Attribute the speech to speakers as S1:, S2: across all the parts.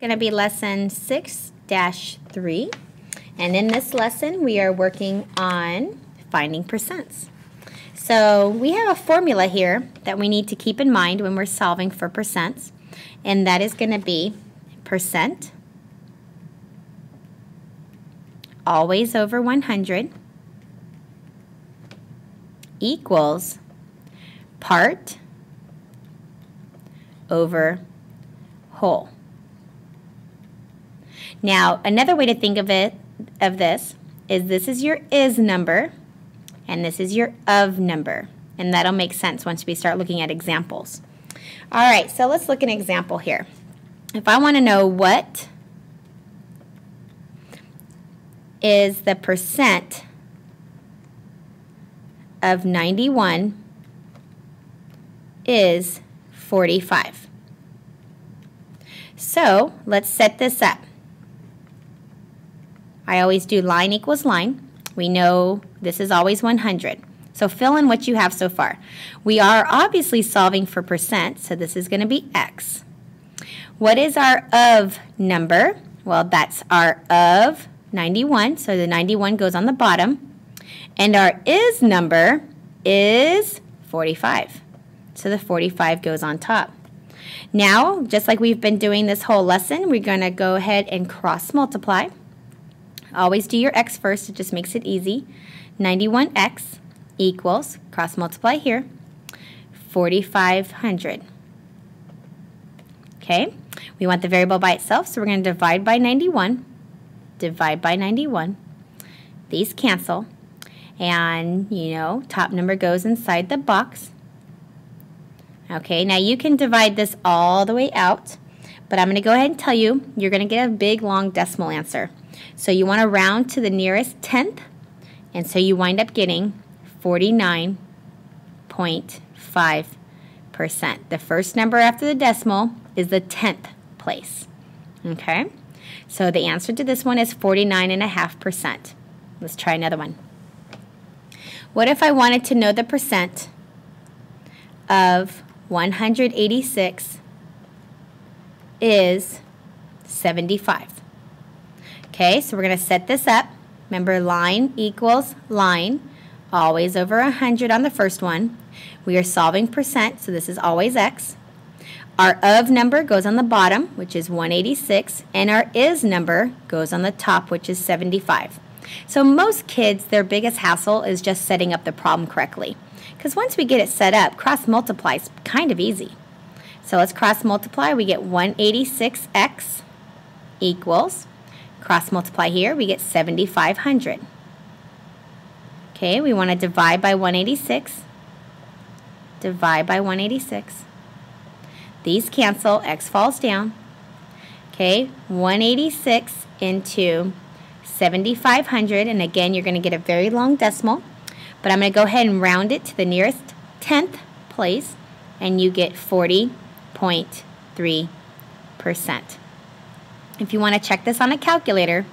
S1: Going to be lesson 6-3, and in this lesson we are working on finding percents. So we have a formula here that we need to keep in mind when we're solving for percents, and that is going to be percent always over 100 equals part over whole. Now, another way to think of this is your is number, and this is your of number. And that'll make sense once we start looking at examples. All right, so let's look at an example here. If I want to know what is the percent of 91 is 45. So let's set this up. I always do line equals line. We know this is always 100. So fill in what you have so far. We are obviously solving for percent, so this is going to be x. What is our of number? Well, that's our of 91, so the 91 goes on the bottom. And our is number is 45. So the 45 goes on top. Now, just like we've been doing this whole lesson, we're going to go ahead and cross multiply. Always do your x first, it just makes it easy. 91x equals, cross multiply here, 4,500. Okay, we want the variable by itself, so we're going to divide by 91. Divide by 91. These cancel, and top number goes inside the box. Okay, now you can divide this all the way out, but I'm going to go ahead and tell you, you're going to get a big long decimal answer. So you want to round to the nearest tenth, and so you wind up getting 49.5%. The first number after the decimal is the 10th place. Okay? So the answer to this one is 49.5%. Let's try another one. What if I wanted to know the percent of 186 is 75? Okay, so we're going to set this up. Remember, line equals line, always over 100 on the first one. We are solving percent, so this is always x. Our of number goes on the bottom, which is 186, and our is number goes on the top, which is 75. So most kids, their biggest hassle is just setting up the problem correctly. Because once we get it set up, cross multiply is kind of easy. So let's cross multiply. We get 186x equals, cross multiply here, we get 7,500. Okay, we want to divide by 186. Divide by 186. These cancel, x falls down. Okay, 186 into 7,500, and again, you're going to get a very long decimal, but I'm going to go ahead and round it to the nearest 10th place, and you get 40.3%. If you want to check this on a calculator,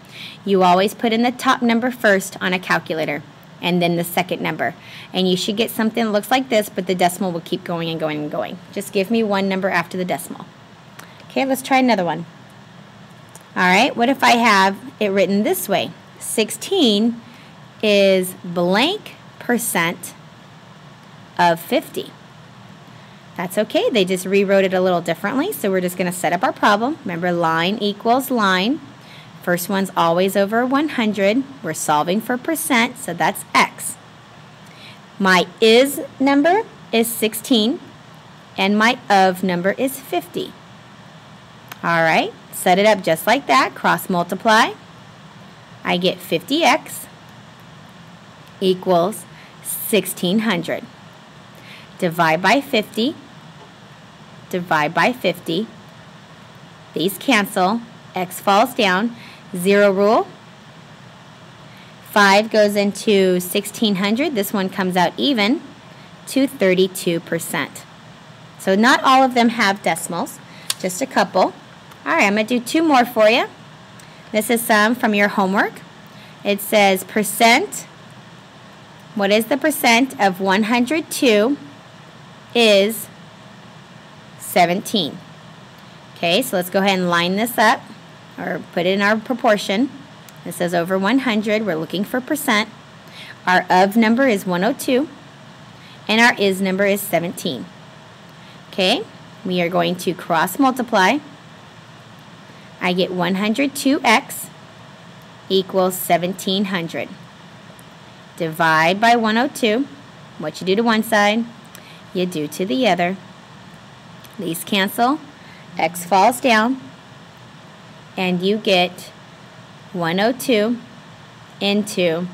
S1: you always put in the top number first on a calculator and then the second number. And you should get something that looks like this, but the decimal will keep going and going and going. Just give me one number after the decimal. Okay, let's try another one. All right, what if I have it written this way? 16 is blank percent of 50. That's okay, they just rewrote it a little differently, so we're just going to set up our problem. Remember, line equals line. First one's always over 100. We're solving for percent, so that's x. My is number is 16, and my of number is 50. All right, set it up just like that. Cross multiply. I get 50x equals 1,600. Divide by 50. Divide by 50. These cancel. X falls down. Zero rule. 5 goes into 1,600. This one comes out even to 32%. So not all of them have decimals, just a couple. All right, I'm going to do two more for you. This is some from your homework. It says percent. What is the percent of 102 is 17. Okay, so let's go ahead and line this up, or put it in our proportion. This says over 100. We're looking for percent. Our of number is 102, and our is number is 17. Okay, we are going to cross multiply. I get 102x equals 1700. Divide by 102. What you do to one side, you do to the other. These cancel. X falls down, and you get 102 into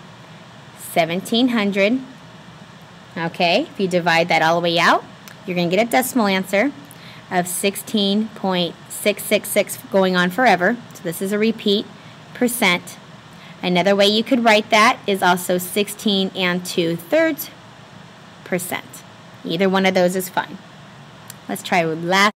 S1: 1700. Okay, if you divide that all the way out, you're going to get a decimal answer of 16.666 going on forever. So this is a repeat percent. Another way you could write that is also 16 2/3%. Either one of those is fine. Let's try last.